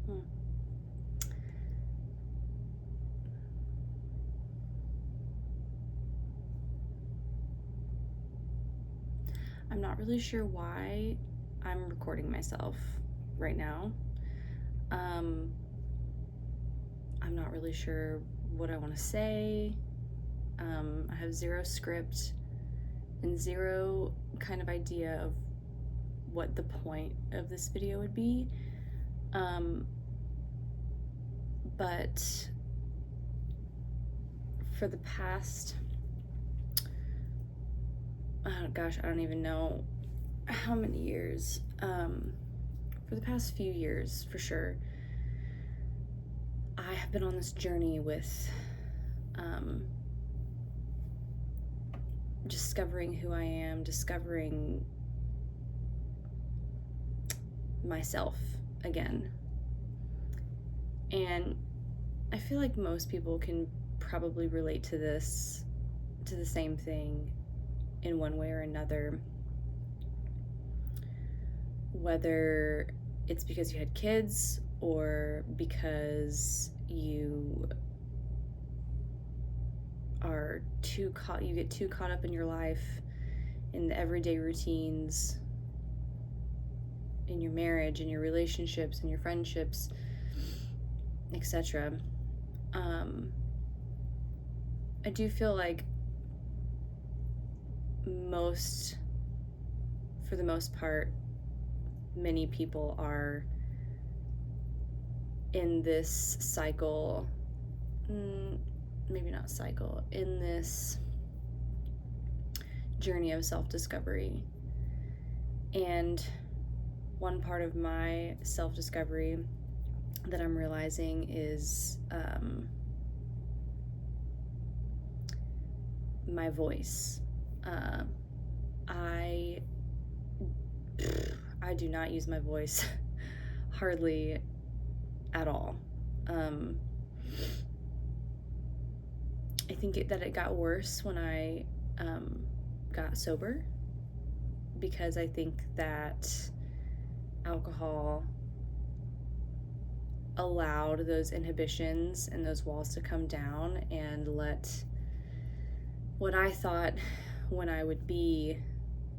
Hmm. I'm not really sure why I'm recording myself right now. Um, I'm not really sure what I want to say. I have zero script and zero kind of idea of what the point of this video would be. But for the past, oh gosh, I don't even know how many years. For the past few years, for sure, I have been on this journey with discovering who I am, discovering myself again. And I feel like most people can probably relate to this, to the same thing in one way or another. Whether it's because you had kids or because you get too caught up in your life, in the everyday routines, in your marriage, in your relationships, in your friendships, etc. I do feel like for the most part, many people are in this cycle, maybe not cycle, in this journey of self-discovery. And one part of my self-discovery that I'm realizing is my voice. I do not use my voice hardly at all. I think that it got worse when I got sober, because I think that alcohol allowed those inhibitions and those walls to come down and let what I thought when I would be,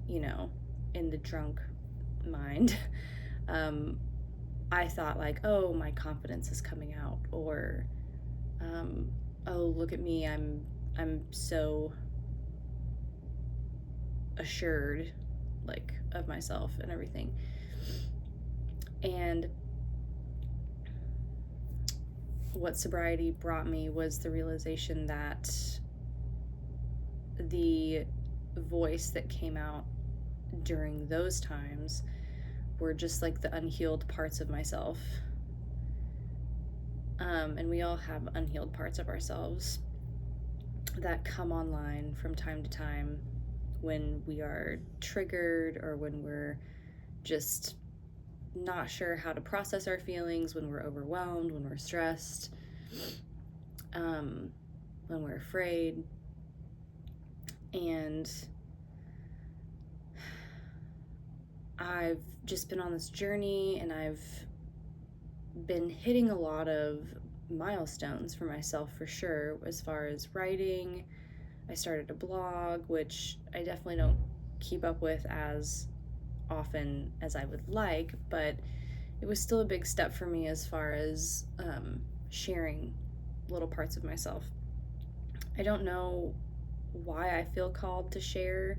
in the drunk mind, I thought like, oh, my confidence is coming out, or oh, look at me, I'm so assured, like, of myself and everything. And what sobriety brought me was the realization that the voice that came out during those times were just like the unhealed parts of myself. And we all have unhealed parts of ourselves that come online from time to time when we are triggered, or when we're just not sure how to process our feelings, when we're overwhelmed, when we're stressed, when we're afraid. And I've just been on this journey, and I've been hitting a lot of milestones for myself, for sure, as far as writing. I started a blog, which I definitely don't keep up with as often as I would like, but it was still a big step for me as far as sharing little parts of myself. I don't know why I feel called to share.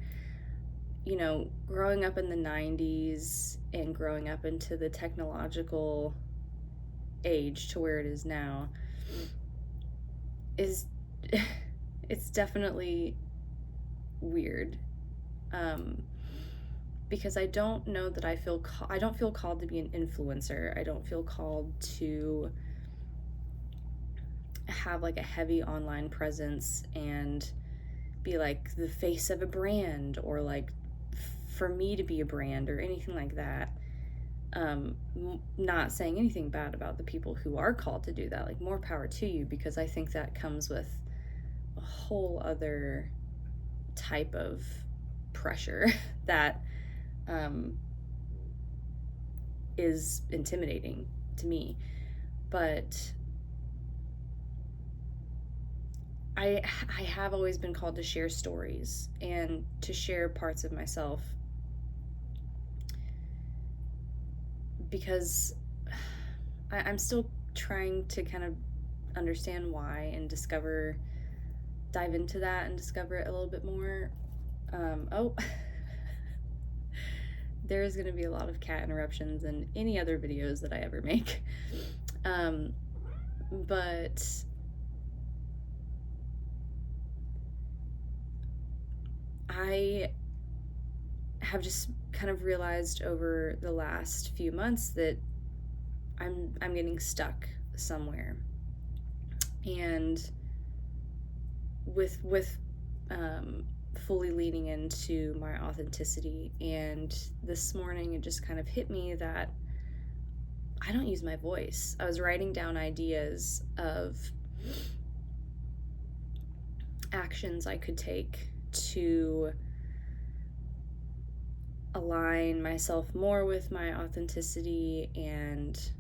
Growing up in the 90s and growing up into the technological age to where it is now is it's definitely weird, because I don't know that I don't feel called to be an influencer. I don't feel called to have like a heavy online presence and be like the face of a brand, or like for me to be a brand or anything like that. Not saying anything bad about the people who are called to do that, like, more power to you, because I think that comes with a whole other type of pressure that is intimidating. to me. But I have always been called to share stories and to share parts of myself, because I'm still trying to kind of understand why and dive into that and discover it a little bit more. Oh, there is going to be a lot of cat interruptions in any other videos that I ever make. But I have just kind of realized over the last few months that I'm getting stuck somewhere, and with fully leaning into my authenticity. And this morning it just kind of hit me that I don't use my voice. I was writing down ideas of actions I could take to align myself more with my authenticity and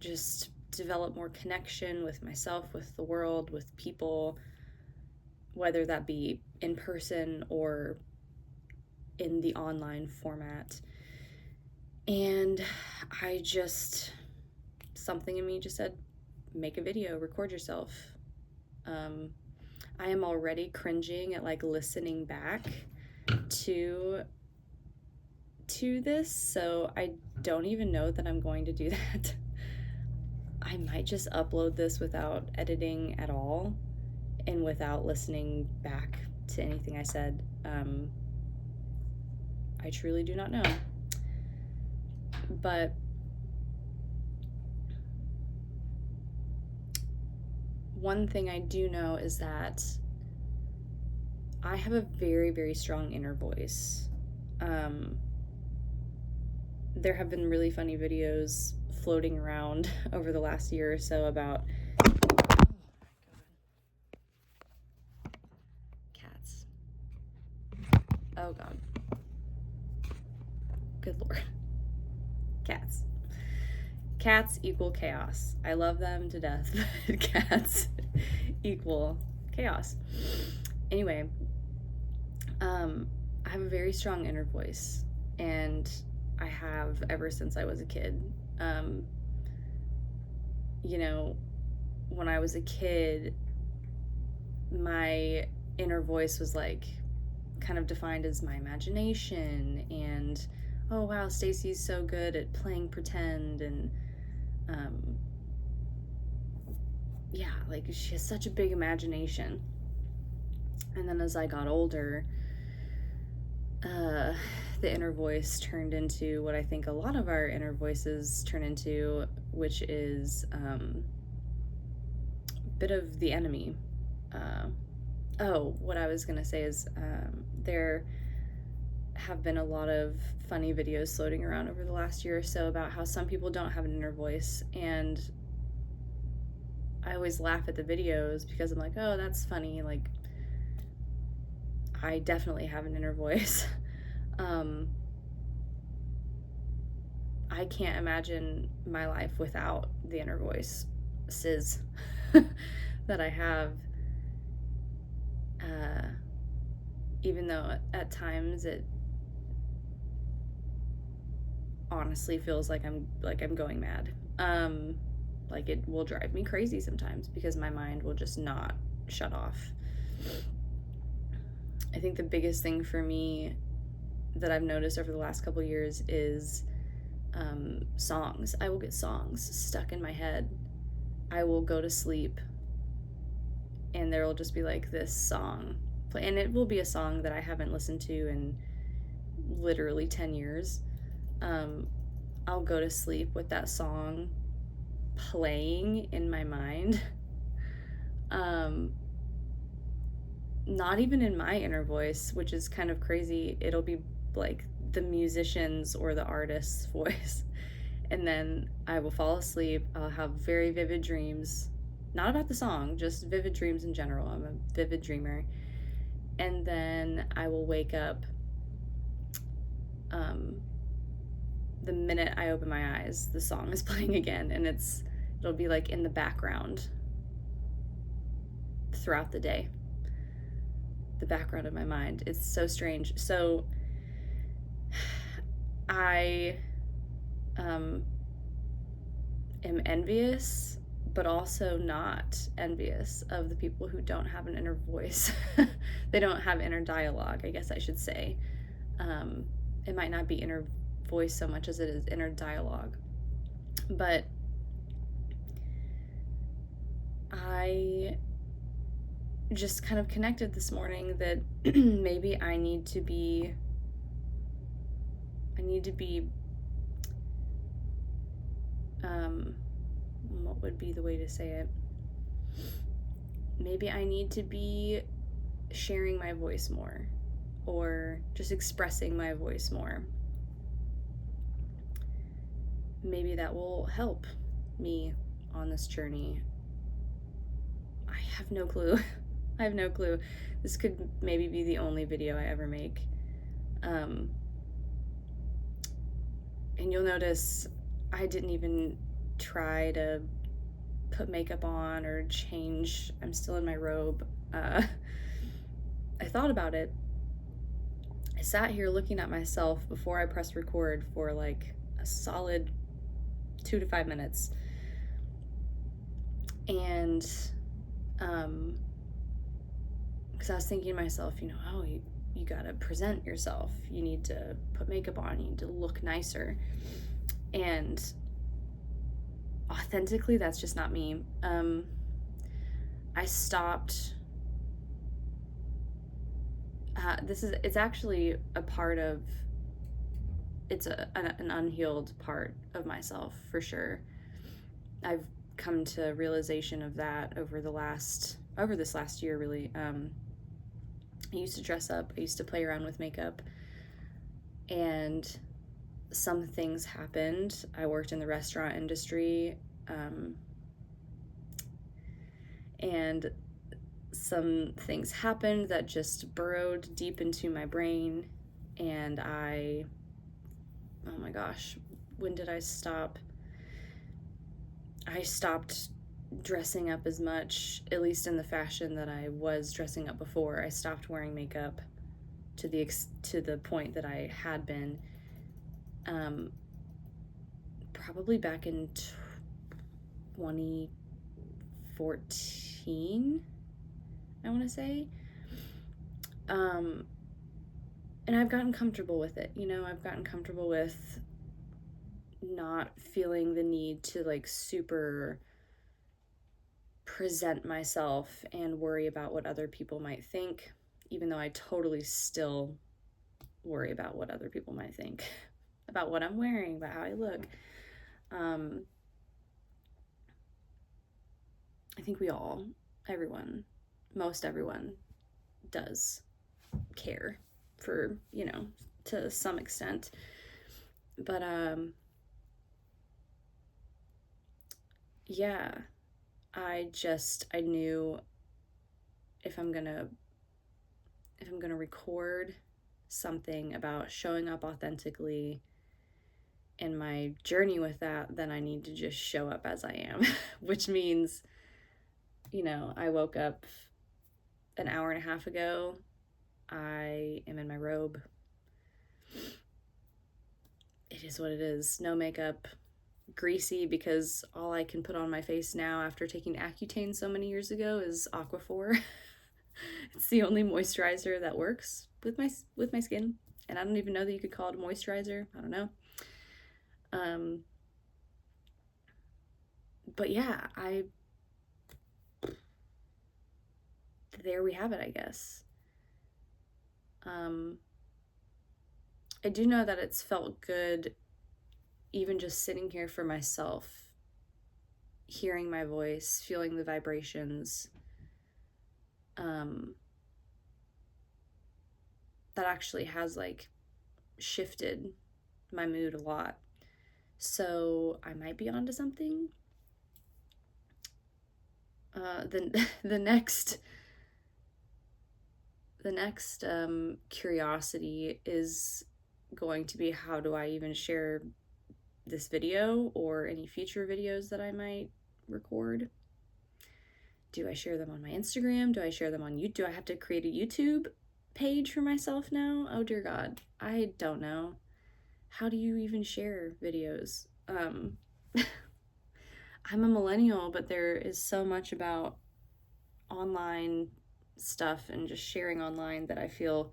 just develop more connection with myself, with the world, with people, whether that be in person or in the online format. And something in me just said, make a video, record yourself. I am already cringing at like listening back to this, so I don't even know that I'm going to do that. I might just upload this without editing at all and without listening back to anything I said. I truly do not know. But one thing I do know is that I have a very, very strong inner voice. There have been really funny videos floating around over the last year or so about cats. Oh God. Good Lord. Cats equal chaos. I love them to death, but cats equal chaos. Anyway, I have a very strong inner voice, and I have ever since I was a kid. When I was a kid, my inner voice was like kind of defined as my imagination, and oh wow, Stacy's so good at playing pretend, and like she has such a big imagination. And then as I got older, the inner voice turned into what I think a lot of our inner voices turn into, which is a bit of the enemy. What I was gonna say is there have been a lot of funny videos floating around over the last year or so about how some people don't have an inner voice, and I always laugh at the videos because I'm like, oh, that's funny. Like, I definitely have an inner voice. I can't imagine my life without the inner voices that I have. Even though at times it honestly feels like I'm going mad. Like it will drive me crazy sometimes because my mind will just not shut off. I think the biggest thing for me that I've noticed over the last couple years is songs. I will get songs stuck in my head. I will go to sleep and there will just be like this song play, and it will be a song that I haven't listened to in literally 10 years. I'll go to sleep with that song playing in my mind. Not even in my inner voice, which is kind of crazy. It'll be like the musician's or the artist's voice. And then I will fall asleep. I'll have very vivid dreams, not about the song, just vivid dreams in general. I'm a vivid dreamer. And then I will wake up the minute I open my eyes, the song is playing again, and it'll be like in the background throughout the day. The background of my mind. It's so strange. So I am envious, but also not envious of the people who don't have an inner voice. They don't have inner dialogue, I guess I should say. It might not be inner voice so much as it is inner dialogue. But I just kind of connected this morning that maybe I need to be what would be the way to say it? Maybe I need to be sharing my voice more, or just expressing my voice more. Maybe that will help me on this journey. I have no clue. I have no clue. This could maybe be the only video I ever make. And you'll notice I didn't even try to put makeup on or change. I'm still in my robe. I thought about it. I sat here looking at myself before I pressed record for like a solid 2 to 5 minutes. And because I was thinking to myself, oh, you gotta present yourself. You need to put makeup on. You need to look nicer. And authentically, that's just not me. I stopped. It's actually a part of, it's an unhealed part of myself, for sure. I've come to realization of that over this last year, really. I used to dress up, I used to play around with makeup, and some things happened. I worked in the restaurant industry, and some things happened that just burrowed deep into my brain, and oh my gosh, when did I stop? I stopped dressing up as much, at least in the fashion that I was dressing up before. I stopped wearing makeup to the point that I had been, probably back in 2014, I want to say. And I've gotten comfortable with it. I've gotten comfortable with not feeling the need to like super present myself and worry about what other people might think, even though I totally still worry about what other people might think about what I'm wearing, about how I look. I think most everyone does care for, to some extent. But yeah, I knew if I'm gonna record something about showing up authentically in my journey with that, then I need to just show up as I am, which means, I woke up an hour and a half ago. I am in my robe. It is what it is. No makeup. Greasy, because all I can put on my face now after taking Accutane so many years ago is Aquaphor. It's the only moisturizer that works with my skin, and I don't even know that you could call it a moisturizer. I don't know. But yeah, there we have it, I guess. I do know that it's felt good, even just sitting here for myself, hearing my voice, feeling the vibrations. That actually has like shifted my mood a lot. So I might be onto something. The next curiosity is going to be, how do I even share this video or any future videos that I might record? Do I share them on my Instagram? Do I share them on YouTube? Do I have to create a YouTube page for myself now? Oh dear God, I don't know. How do you even share videos? I'm a millennial, but there is so much about online stuff and just sharing online that I feel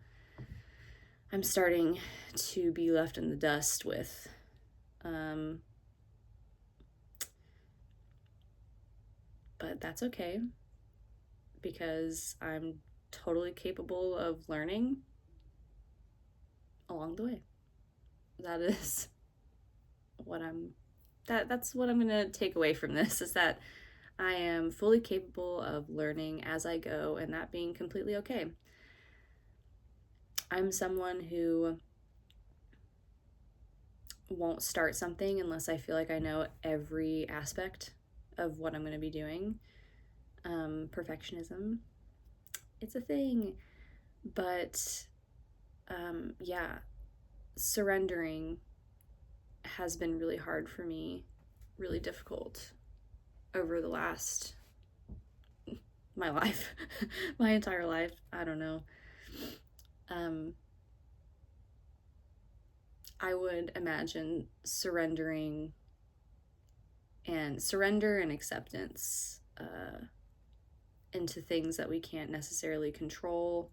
I'm starting to be left in the dust with. But that's okay, because I'm totally capable of learning along the way. That is what that's what I'm gonna take away from this, is that I am fully capable of learning as I go, and that being completely okay. I'm someone who won't start something unless I feel like I know every aspect of what I'm going to be doing. Perfectionism, it's a thing. But yeah, surrendering has been really hard for me, really difficult over the last, my life, my entire life. I don't know. I would imagine surrender and acceptance into things that we can't necessarily control.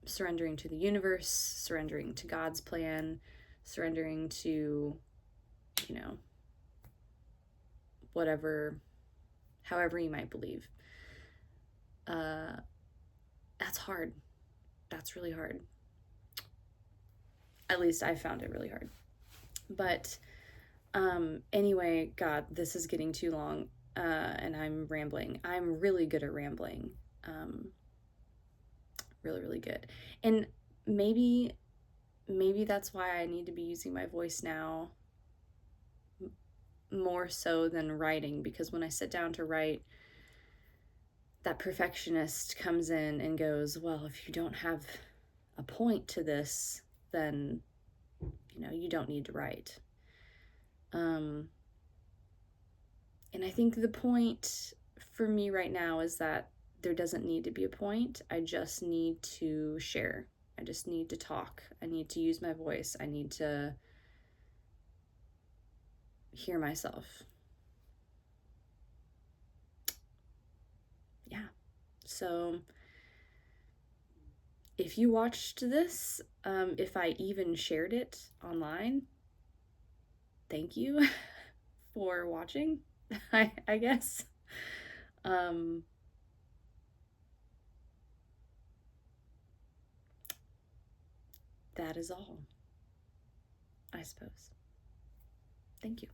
Surrendering to the universe, surrendering to God's plan, surrendering to, whatever, however you might believe. That's hard. That's really hard. At least I found it really hard. But anyway, God, this is getting too long, and I'm rambling. I'm really good at rambling. Really, really good. And maybe that's why I need to be using my voice now more so than writing, because when I sit down to write, that perfectionist comes in and goes, well, if you don't have a point to this, then you don't need to write. And I think the point for me right now is that there doesn't need to be a point. I just need to share. I just need to talk. I need to use my voice. I need to hear myself. Yeah. So if you watched this, if I even shared it online, thank you for watching, I guess. That is all, I suppose. Thank you.